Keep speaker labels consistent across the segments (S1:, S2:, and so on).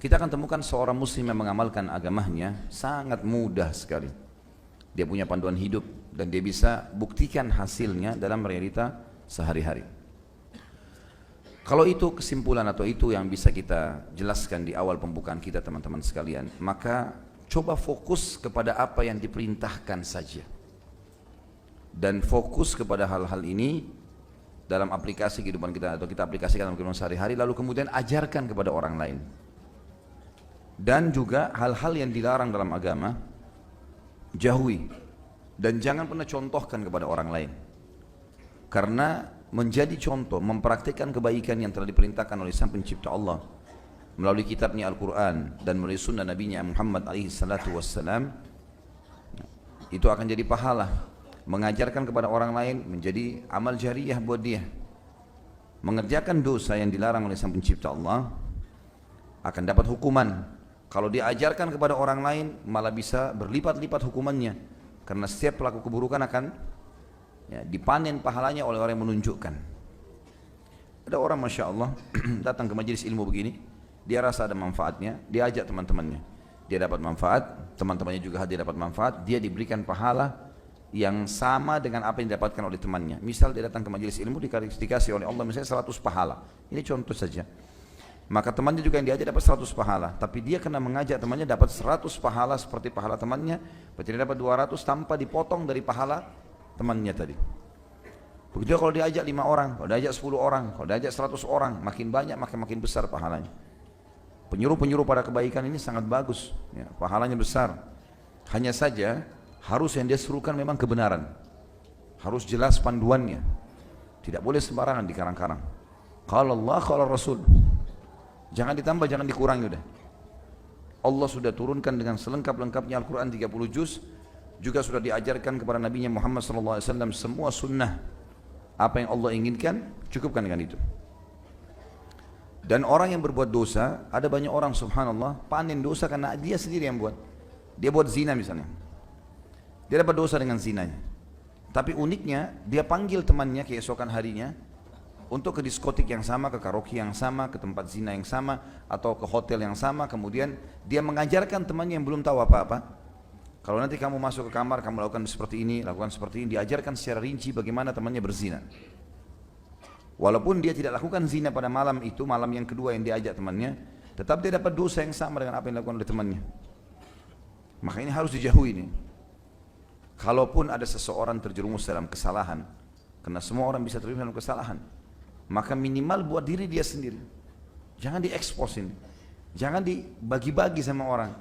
S1: kita akan temukan seorang muslim yang mengamalkan agamanya sangat mudah sekali. Dia punya panduan hidup dan dia bisa buktikan hasilnya dalam realita sehari-hari. Kalau itu kesimpulan atau itu yang bisa kita jelaskan di awal pembukaan kita teman-teman sekalian, maka coba fokus kepada apa yang diperintahkan saja. Dan fokus kepada hal-hal ini dalam aplikasi kehidupan kita atau kita aplikasikan dalam kehidupan sehari-hari, lalu kemudian ajarkan kepada orang lain. Dan juga hal-hal yang dilarang dalam agama, jauhi. Dan jangan pernah contohkan kepada orang lain. Karena menjadi contoh, mempraktikkan kebaikan yang telah diperintahkan oleh Sang Pencipta Allah melalui kitabnya Al-Quran dan melalui sunnah Nabi-Nya Muhammad SAW, itu akan jadi pahala. Mengajarkan kepada orang lain menjadi amal jariyah buat dia. Mengerjakan dosa yang dilarang oleh Sang Pencipta Allah akan dapat hukuman. Kalau diajarkan kepada orang lain malah bisa berlipat-lipat hukumannya, karena setiap pelaku keburukan akan dipanen pahalanya oleh orang yang menunjukkan. Ada orang Masya Allah datang ke majelis ilmu begini, dia rasa ada manfaatnya, dia ajak teman-temannya, dia dapat manfaat, teman-temannya juga dia dapat manfaat, dia diberikan pahala yang sama dengan apa yang didapatkan oleh temannya. Misal dia datang ke majelis ilmu dikasih oleh Allah misalnya 100 pahala, ini contoh saja. Maka temannya juga yang diajak dapat 100 pahala, tapi dia kena mengajak temannya dapat 100 pahala seperti pahala temannya, berarti dia dapat 200 tanpa dipotong dari pahala temannya tadi. Begitu kalau diajak 5 orang, kalau diajak 10 orang, kalau diajak 100 orang, makin banyak makin besar pahalanya. Penyuruh-penyuruh pada kebaikan ini sangat bagus, ya, pahalanya besar. Hanya saja harus yang dia serukan memang kebenaran, harus jelas panduannya, tidak boleh sembarangan dikarang-karang. Qala Allah, qala Rasul. Jangan ditambah, jangan dikurangi udah. Allah sudah turunkan dengan selengkap-lengkapnya Al-Quran 30 juz, juga sudah diajarkan kepada Nabi Muhammad SAW semua sunnah. Apa yang Allah inginkan, cukupkan dengan itu. Dan orang yang berbuat dosa, ada banyak orang subhanallah panen dosa karena dia sendiri yang buat. Dia buat zina misalnya, dia dapat dosa dengan zinanya. Tapi uniknya, dia panggil temannya keesokan harinya untuk ke diskotik yang sama, ke karaoke yang sama, ke tempat zina yang sama, atau ke hotel yang sama. Kemudian dia mengajarkan temannya yang belum tahu apa-apa, kalau nanti kamu masuk ke kamar, kamu lakukan seperti ini, lakukan seperti ini. Diajarkan secara rinci bagaimana temannya berzina. Walaupun dia tidak lakukan zina pada malam itu, malam yang kedua yang diajak temannya, tetap dia dapat dosa yang sama dengan apa yang dilakukan oleh temannya. Maka ini harus dijauhi ini. Kalaupun ada seseorang terjerumus dalam kesalahan, karena semua orang bisa terjerumus dalam kesalahan, maka minimal buat diri dia sendiri. Jangan diekspos ini, jangan dibagi-bagi sama orang.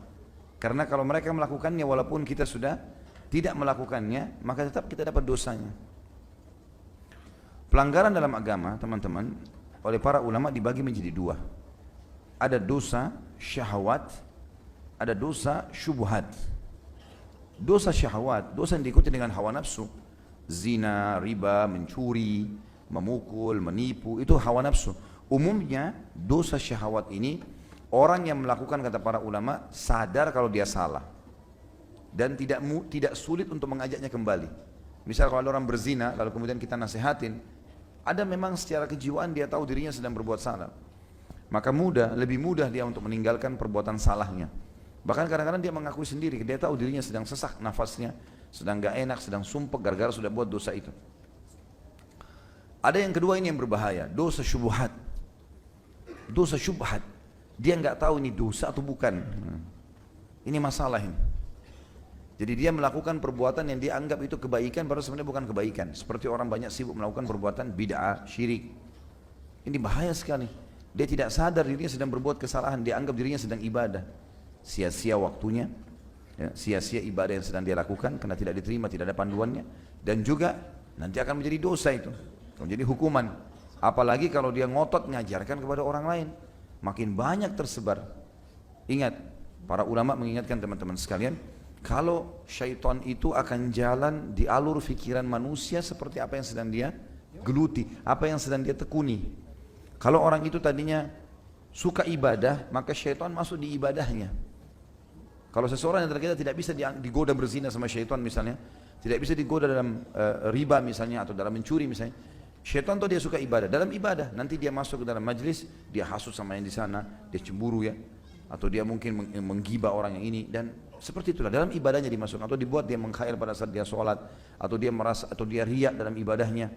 S1: Karena kalau mereka melakukannya walaupun kita sudah tidak melakukannya, maka tetap kita dapat dosanya. Pelanggaran dalam agama teman-teman oleh para ulama dibagi menjadi dua. Ada dosa syahwat, ada dosa syubhat. Dosa syahwat, dosa yang diikuti dengan hawa nafsu, zina, riba, mencuri, memukul, menipu, itu hawa nafsu. Umumnya dosa syahwat ini orang yang melakukan, kata para ulama, sadar kalau dia salah dan tidak sulit untuk mengajaknya kembali. Misal kalau ada orang berzina lalu kemudian kita nasihatin, ada memang secara kejiwaan dia tahu dirinya sedang berbuat salah, maka lebih mudah dia untuk meninggalkan perbuatan salahnya. Bahkan kadang-kadang dia mengakui sendiri, dia tahu dirinya sedang sesak nafasnya, sedang gak enak, sedang sumpek gara-gara sudah buat dosa itu. Ada yang kedua ini yang berbahaya, dosa syubhat. Dosa syubhat, dia nggak tahu ini dosa atau bukan. Ini masalah ini. Jadi dia melakukan perbuatan yang dia anggap itu kebaikan, padahal sebenarnya bukan kebaikan. Seperti orang banyak sibuk melakukan perbuatan bid'ah, syirik. Ini bahaya sekali. Dia tidak sadar dirinya sedang berbuat kesalahan, dia anggap dirinya sedang ibadah. Sia-sia waktunya, ya, sia-sia ibadah yang sedang dia lakukan karena tidak diterima, tidak ada panduannya, dan juga nanti akan menjadi dosa itu, menjadi hukuman. Apalagi kalau dia ngotot mengajarkan kepada orang lain, makin banyak tersebar. Ingat, para ulama mengingatkan teman-teman sekalian, kalau syaitan itu akan jalan di alur fikiran manusia seperti apa yang sedang dia geluti, apa yang sedang dia tekuni. Kalau orang itu tadinya suka ibadah, maka syaitan masuk di ibadahnya. Kalau seseorang yang kita tidak bisa digoda berzina sama syaitan misalnya, tidak bisa digoda dalam riba misalnya, atau dalam mencuri misalnya, syaitan tuh dia suka ibadah, dalam ibadah nanti dia masuk ke dalam majlis, dia hasut sama yang di sana, dia cemburu ya, atau dia mungkin menggibah orang yang ini, dan seperti itulah dalam ibadahnya dimasukkan, atau dibuat dia mengkhayal pada saat dia sholat, atau dia merasa, atau dia riak dalam ibadahnya.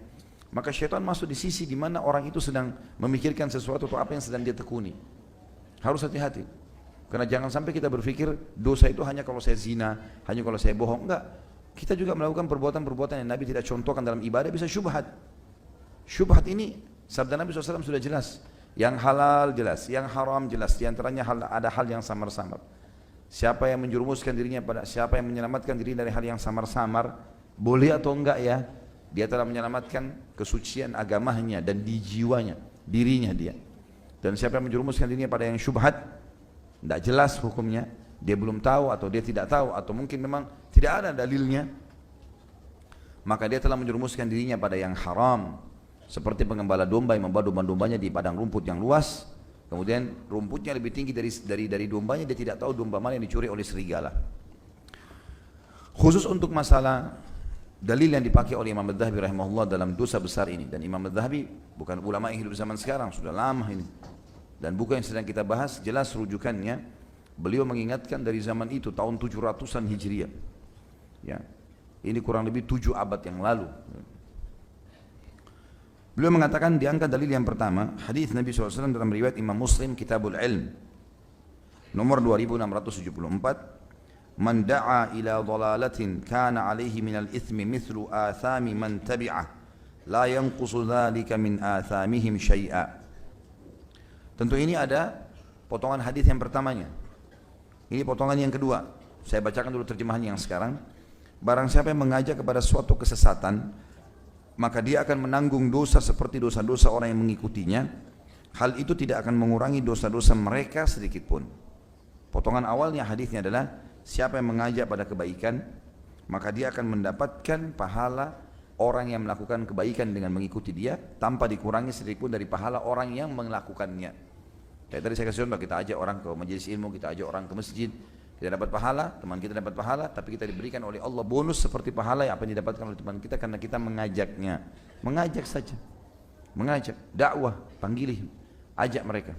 S1: Maka syaitan masuk di sisi di mana orang itu sedang memikirkan sesuatu atau apa yang sedang dia tekuni. Harus hati-hati. Karena jangan sampai kita berpikir dosa itu hanya kalau saya zina, hanya kalau saya bohong. Enggak. Kita juga melakukan perbuatan-perbuatan yang Nabi tidak contohkan dalam ibadah, bisa syubhat. Syubhat ini sabda Nabi SAW sudah jelas. Yang halal jelas, yang haram jelas. Di antaranya ada hal yang samar-samar. Siapa yang menjerumuskan dirinya siapa yang menyelamatkan diri dari hal yang samar-samar, boleh atau enggak ya, dia telah menyelamatkan kesucian agamanya dan di jiwanya, dirinya dia. Dan siapa yang menjerumuskan dirinya pada yang syubhat, tidak jelas hukumnya, dia belum tahu atau dia tidak tahu atau mungkin memang tidak ada dalilnya, maka dia telah menjerumuskan dirinya pada yang haram. Seperti pengembala domba yang membawa domba-dombanya di padang rumput yang luas, kemudian rumputnya lebih tinggi dari dombanya, dia tidak tahu domba mana yang dicuri oleh serigala. Khusus untuk masalah dalil yang dipakai oleh Imam Adz-Dzahabi rahimahullah dalam dosa besar ini, dan Imam Adz-Dzahabi bukan ulama yang hidup zaman sekarang, sudah lama ini, dan buku yang sedang kita bahas jelas rujukannya. Beliau mengingatkan dari zaman itu tahun 700-an Hijriah ya, ini kurang lebih 7 abad yang lalu. Beliau mengatakan, diangkat dalil yang pertama hadis Nabi SAW dalam riwayat Imam Muslim Kitabul Ilm nomor 2674, Man da'a ila dhalalatin kana alaihi minal ithmi mithlu athami man tabi'ah la yanqusu dhalika min athamihim syai'a. Tentu ini ada potongan hadis yang pertamanya. Ini potongan yang kedua. Saya bacakan dulu terjemahan yang sekarang. Barang siapa yang mengajak kepada suatu kesesatan, maka dia akan menanggung dosa seperti dosa-dosa orang yang mengikutinya. Hal itu tidak akan mengurangi dosa-dosa mereka sedikit pun. Potongan awalnya hadisnya adalah, siapa yang mengajak pada kebaikan, maka dia akan mendapatkan pahala orang yang melakukan kebaikan dengan mengikuti dia, tanpa dikurangi sedikit pun dari pahala orang yang melakukannya. Kayak tadi saya kasih contoh, kita ajak orang ke majelis ilmu, kita ajak orang ke masjid, kita dapat pahala, teman kita dapat pahala, tapi kita diberikan oleh Allah bonus seperti pahala yang apa yang didapatkan oleh teman kita karena kita mengajaknya. Mengajak saja, mengajak, dakwah, panggil, ajak mereka.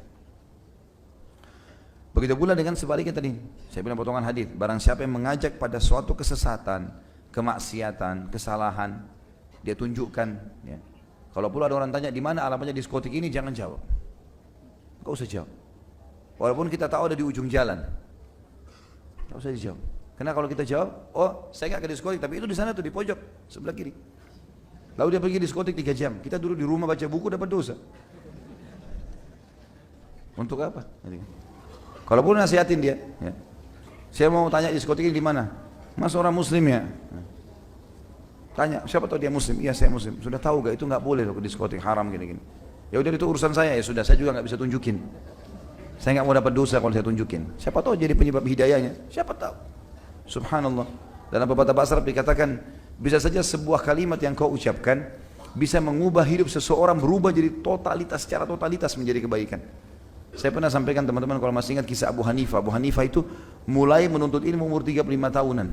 S1: Begitu pula dengan sebaliknya tadi, saya bilang potongan hadis, barang siapa yang mengajak pada suatu kesesatan, kemaksiatan, kesalahan, dia tunjukkan ya. Kalau pula ada orang tanya di mana alamatnya diskotik ini, jangan jawab. Enggak usah jawab. Walaupun kita tahu ada di ujung jalan. Enggak usah dijawab. Karena kalau kita jawab, oh saya enggak ke diskotik, tapi itu di sana tuh di pojok sebelah kiri. Lalu dia pergi diskotik 3 jam. Kita duduk di rumah baca buku dapat dosa. Untuk apa? Kalaupun nasihatin dia, ya. Saya mau tanya diskotik ini di mana? Mas orang muslim ya? Tanya, siapa tahu dia muslim? Iya saya muslim. Sudah tahu gak itu nggak boleh loh ke diskotik, haram gini-gini. Ya udah itu urusan saya, ya sudah, saya juga nggak bisa tunjukin. Saya nggak mau dapat dosa kalau saya tunjukin. Siapa tahu jadi penyebab hidayahnya? Siapa tahu? Subhanallah. Dalam pepatah bahasa Arab dikatakan, bisa saja sebuah kalimat yang kau ucapkan bisa mengubah hidup seseorang, berubah jadi totalitas, secara totalitas menjadi kebaikan. Saya pernah sampaikan teman-teman kalau masih ingat kisah Abu Hanifah. Abu Hanifah itu mulai menuntut ilmu umur 35 tahunan.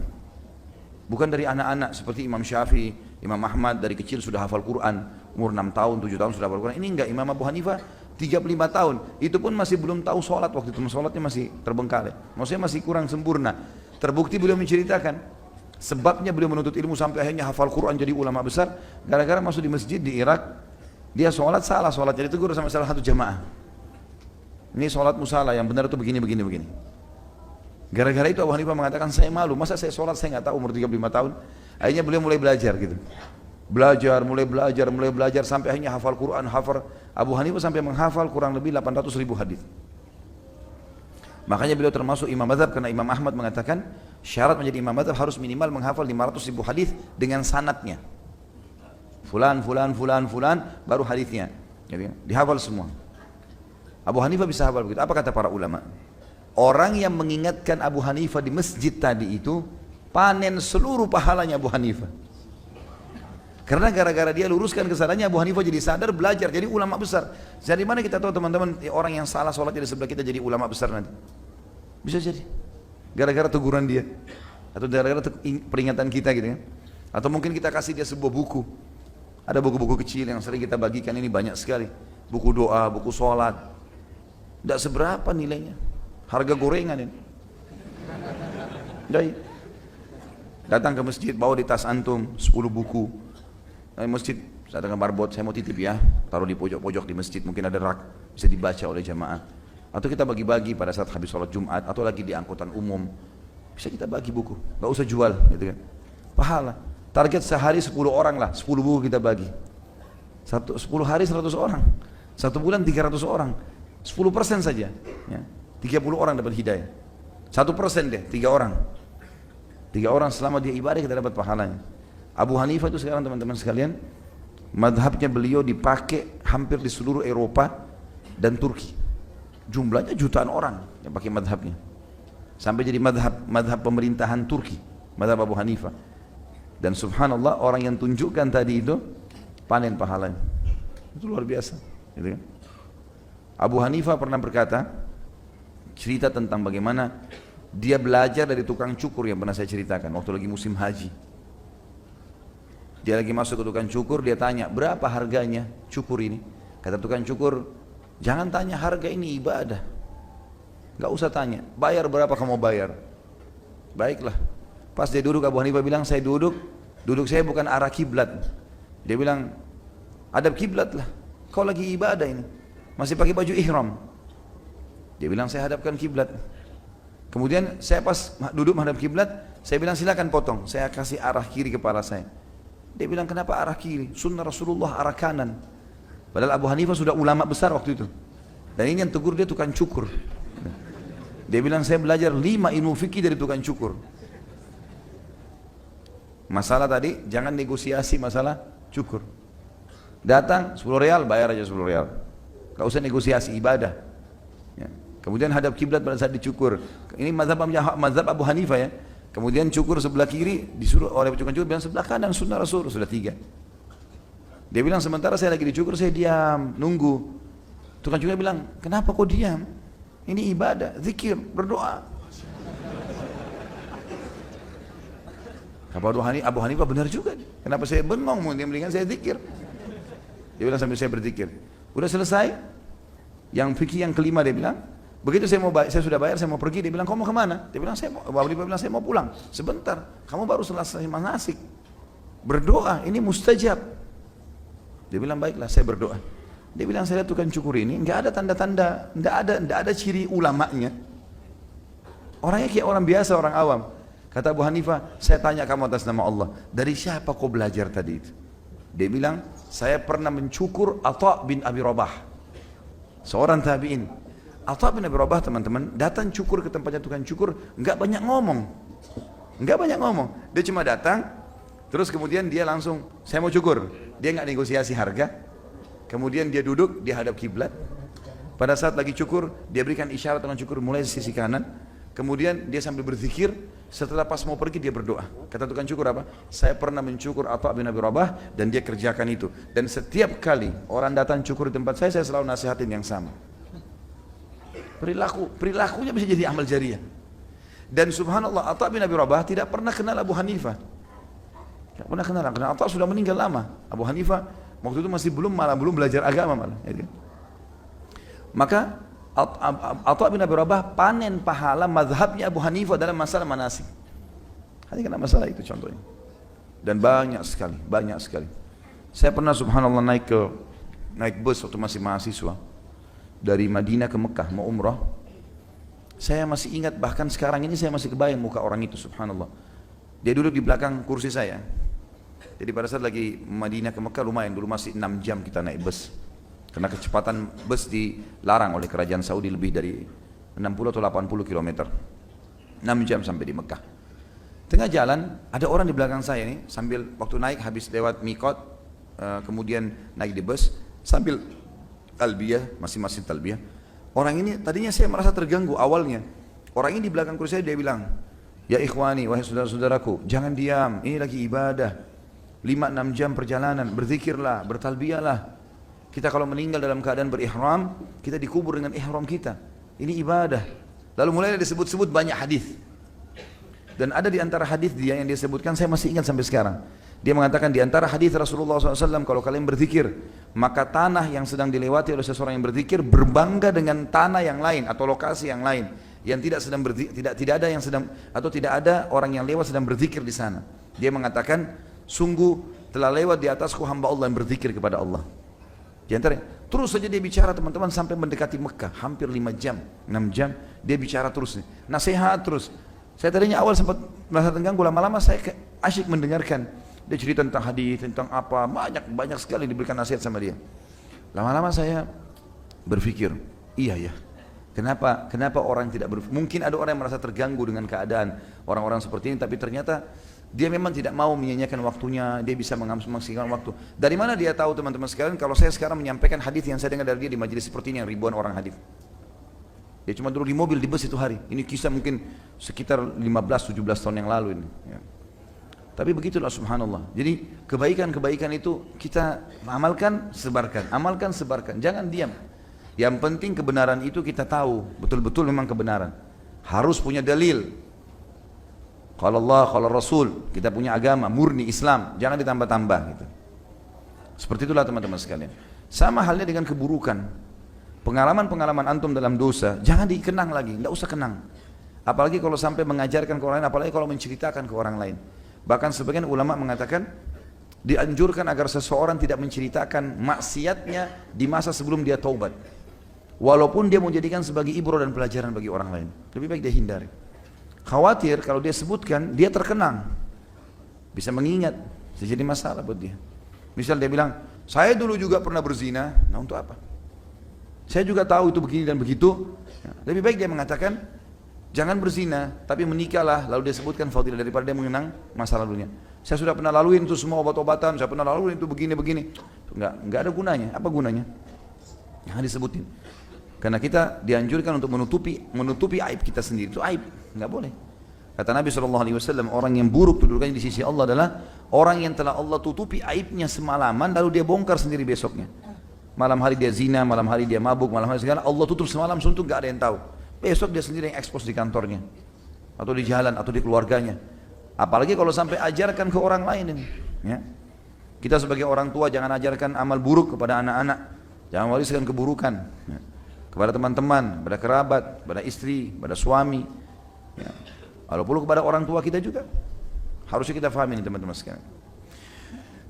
S1: Bukan dari anak-anak seperti Imam Syafi'i, Imam Ahmad dari kecil sudah hafal Quran, umur 6 tahun, 7 tahun sudah hafal Quran. Ini enggak, Imam Abu Hanifah 35 tahun. Itu pun masih belum tahu sholat waktu itu, sholatnya masih terbengkalai. Maksudnya masih kurang sempurna. Terbukti beliau menceritakan sebabnya beliau menuntut ilmu sampai akhirnya hafal Quran jadi ulama besar, gara-gara masuk di masjid di Irak, dia sholat salah sholat, jadi tegur sama salah satu jamaah. Ini sholat musalah, yang benar itu begini. Gara-gara itu Abu Hanifah mengatakan, saya malu, masa saya sholat saya nggak tahu umur 35 tahun. Akhirnya beliau mulai belajar gitu. Mulai belajar sampai akhirnya hafal Quran, Abu Hanifah sampai menghafal kurang lebih 800.000 hadis. Makanya beliau termasuk imam mazhab karena Imam Ahmad mengatakan syarat menjadi imam mazhab harus minimal menghafal 500.000 hadis dengan sanadnya. Fulan baru hadisnya. Gitu ya? Dihafal semua. Abu Hanifah bisa hafal begitu. Apa kata para ulama? Orang yang mengingatkan Abu Hanifah di masjid tadi itu panen seluruh pahalanya Abu Hanifah. Karena gara-gara dia luruskan kesalahannya, Abu Hanifah jadi sadar, belajar, jadi ulama besar. Jadi mana kita tahu teman-teman, orang yang salah sholatnya di sebelah kita jadi ulama besar nanti? Bisa jadi. Gara-gara teguran dia. Atau gara-gara peringatan kita gitu ya. Atau mungkin kita kasih dia sebuah buku. Ada buku-buku kecil yang sering kita bagikan, ini banyak sekali. Buku doa, buku sholat. Tidak seberapa nilainya. harga gorengan ini. Jadi, datang ke masjid, bawa di tas antum 10 buku. Dari masjid, saya dengan barbot, saya mau titip ya, taruh di pojok-pojok di masjid, mungkin ada rak, bisa dibaca oleh jamaah. Atau kita bagi-bagi pada saat habis sholat Jumat, atau lagi di angkutan umum, bisa kita bagi buku, gak usah jual, gitu kan. Pahala, target sehari 10 orang lah, 10 buku kita bagi. 10 hari 100 orang, 1 bulan 300 orang, 10% saja, ya. 30 orang dapat hidayah, 1% deh, 3 orang. 3 orang selama dia ibadah kita dapat pahalanya. Abu Hanifah itu sekarang teman-teman sekalian, madhabnya beliau dipakai hampir di seluruh Eropa dan Turki. Jumlahnya jutaan orang yang pakai madhabnya. Sampai jadi madhab pemerintahan Turki, madhab Abu Hanifah. Dan subhanallah orang yang tunjukkan tadi itu panen pahalanya. Itu luar biasa. Gitu kan? Abu Hanifah pernah berkata, cerita tentang bagaimana dia belajar dari tukang cukur yang pernah saya ceritakan waktu lagi musim haji. Dia lagi masuk ke tukang cukur, dia tanya, berapa harganya cukur ini? Kata tukang cukur, jangan tanya harga, ini ibadah. Gak usah tanya, bayar berapa kamu bayar? Baiklah. Pas dia duduk, Abu Hanifah bilang, saya duduk saya bukan arah kiblat. Dia bilang, adab kiblat lah, kau lagi ibadah ini, masih pakai baju ihram. Dia bilang, saya hadapkan kiblat. Kemudian saya pas duduk menghadap kiblat, saya bilang silakan potong, saya kasih arah kiri kepala saya. Dia bilang kenapa arah kiri? Sunnah Rasulullah arah kanan. Padahal Abu Hanifah sudah ulama besar waktu itu. Dan ini yang tegur dia tukang cukur. Dia bilang saya belajar 5 ilmu fikih dari tukang cukur. Masalah tadi jangan negosiasi masalah cukur. Datang 10 real bayar aja 10 real. Gak usah negosiasi ibadah. Ya. Kemudian hadap kiblat pada saat dicukur. Ini mazhab Abu Hanifah ya. Kemudian cukur sebelah kiri, disuruh oleh tukang cukur bilang sebelah kanan, sunnah Rasul, sudah 3. Dia bilang sementara saya lagi dicukur, saya diam, nunggu. Tukang cukur bilang, kenapa kau diam? Ini ibadah, zikir, berdoa. Abu Hanifah benar juga. Kenapa saya bengong, mendingan saya zikir. Dia bilang sambil saya berzikir. Udah selesai, yang fikih yang kelima dia bilang, begitu saya sudah bayar, saya mau pergi, dia bilang, kamu mau kemana? Dia bilang, Abu Hanifah bilang, saya mau pulang. Sebentar, kamu baru selesai manasik. Berdoa, ini mustajab. Dia bilang, baiklah, saya berdoa. Dia bilang, saya lihat tukang cukur ini, nggak ada tanda-tanda, nggak ada ciri ulamanya. Orangnya kayak orang biasa, orang awam. Kata Abu Hanifah, saya tanya kamu atas nama Allah, dari siapa kau belajar tadi itu? Dia bilang, saya pernah mencukur Atha bin Abi Rabah, seorang tabi'in. Atha bin Abi Rabah teman-teman datang cukur ke tempatnya tukang cukur, nggak banyak ngomong, dia cuma datang, terus kemudian dia langsung, saya mau cukur, dia nggak negosiasi harga, kemudian dia duduk, dia hadap kiblat, pada saat lagi cukur, dia berikan isyarat tukang cukur mulai sisi kanan, kemudian dia sambil berzikir, setelah pas mau pergi dia berdoa. Kata tukang cukur apa? Saya pernah mencukur Atha bin Abi Rabah dan dia kerjakan itu, dan setiap kali orang datang cukur di tempat saya selalu nasihatin yang sama. Perilakunya bisa jadi amal jariah. Dan subhanallah Atha bin Abi Rabah tidak pernah kenal Abu Hanifah. Tidak pernah kenal, karena Atha sudah meninggal lama. Abu Hanifah waktu itu masih belum belajar agama malah. Maka Atha bin Abi Rabah panen pahala mazhabnya Abu Hanifah dalam masalah manasik. Hanya kena masalah itu contohnya. Dan banyak sekali. Saya pernah subhanallah naik bus waktu masih mahasiswa. Dari Madinah ke Mekah mau umrah. Saya masih ingat, bahkan sekarang ini saya masih kebayang muka orang itu, subhanallah. Dia duduk di belakang kursi saya. Jadi pada saat lagi Madinah ke Mekah lumayan, dulu masih 6 jam kita naik bus. Karena kecepatan bus dilarang oleh kerajaan Saudi lebih dari 60 atau 80 km. 6 jam sampai di Mekah. Tengah jalan ada orang di belakang saya nih, sambil waktu naik habis lewat Mikot, kemudian naik di bus sambil talbiyah, masing-masing talbiyah. Orang ini tadinya saya merasa terganggu awalnya. Orang ini di belakang kursi saya, dia bilang, ya ikhwani, wahai saudara-saudaraku, jangan diam, ini lagi ibadah. 5-6 jam perjalanan, berzikirlah, bertalbiyahlah. Kita kalau meninggal dalam keadaan berihram, kita dikubur dengan ihram kita. Ini ibadah. Lalu mulai disebut-sebut banyak hadis. Dan ada di antara hadis dia yang dia sebutkan, saya masih ingat sampai sekarang. Dia mengatakan di antara hadis Rasulullah SAW, kalau kalian berzikir, maka tanah yang sedang dilewati oleh seseorang yang berzikir berbangga dengan tanah yang lain atau lokasi yang lain. yang tidak sedang tidak ada yang sedang atau tidak ada orang yang lewat sedang berzikir di sana. Dia mengatakan, sungguh telah lewat di atasku hamba Allah yang berzikir kepada Allah. Di antara terus saja dia bicara teman-teman sampai mendekati Mekah, hampir 5 jam, 6 jam dia bicara terus nih. Nasihat terus. Saya tadinya awal sempat merasa terganggu, lama-lama saya asyik mendengarkan. Dia cerita tentang hadis, tentang apa, banyak sekali diberikan nasihat sama dia. Lama-lama saya berpikir, iya ya. Kenapa orang tidak mungkin ada orang yang merasa terganggu dengan keadaan orang-orang seperti ini, tapi ternyata dia memang tidak mau menyanyiakan waktunya, dia bisa memaksimalkan waktu. Dari mana dia tahu teman-teman sekalian kalau saya sekarang menyampaikan hadis yang saya dengar dari dia di majelis seperti ini yang ribuan orang hadis. Dia cuma duduk di mobil, di bus itu hari. Ini kisah mungkin sekitar 15-17 tahun yang lalu ini. Ya. Tapi begitulah subhanallah. Jadi kebaikan-kebaikan itu kita amalkan, sebarkan. Amalkan, sebarkan. Jangan diam. Yang penting kebenaran itu kita tahu. Betul-betul memang kebenaran. Harus punya dalil. Kalau Allah, kalau Rasul. Kita punya agama, murni Islam. Jangan ditambah-tambah. Gitu. Seperti itulah teman-teman sekalian. Sama halnya dengan keburukan. Pengalaman-pengalaman antum dalam dosa, jangan dikenang lagi, tidak usah kenang. Apalagi kalau sampai mengajarkan ke orang lain, apalagi kalau menceritakan ke orang lain. Bahkan sebagian ulama mengatakan, dianjurkan agar seseorang tidak menceritakan maksiatnya di masa sebelum dia taubat. Walaupun dia menjadikan sebagai ibrah dan pelajaran bagi orang lain. Lebih baik dia hindari. Khawatir kalau dia sebutkan, dia terkenang. Bisa mengingat, bisa jadi masalah buat dia. Misal dia bilang, saya dulu juga pernah berzina, nah untuk apa? Saya juga tahu itu begini dan begitu. Lebih baik dia mengatakan, jangan berzina, tapi menikahlah. Lalu dia sebutkan fadilah daripada dia mengenang masa lalunya. Saya sudah pernah laluin itu semua obat-obatan, saya pernah laluin itu begini-begini. Enggak ada gunanya. Apa gunanya? Jangan disebutin. Karena kita dianjurkan untuk menutupi aib kita sendiri. Itu aib, enggak boleh. Kata Nabi SAW, orang yang buruk kedudukannya di sisi Allah adalah orang yang telah Allah tutupi aibnya semalaman, lalu dia bongkar sendiri besoknya. Malam hari dia zina, malam hari dia mabuk, malam hari segala, Allah tutup semalam suntuk, gak ada yang tahu. Besok dia sendiri yang ekspos di kantornya, atau di jalan, atau di keluarganya. Apalagi kalau sampai ajarkan ke orang lain ini. Ya. Kita sebagai orang tua jangan ajarkan amal buruk kepada anak-anak, jangan wariskan keburukan. Ya. Kepada teman-teman, kepada kerabat, kepada istri, kepada suami. Ya. Walaupun kepada orang tua kita juga. Harusnya kita pahami ini teman-teman sekalian.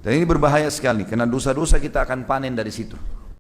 S1: Dan ini berbahaya sekali, karena dosa-dosa kita akan panen dari situ.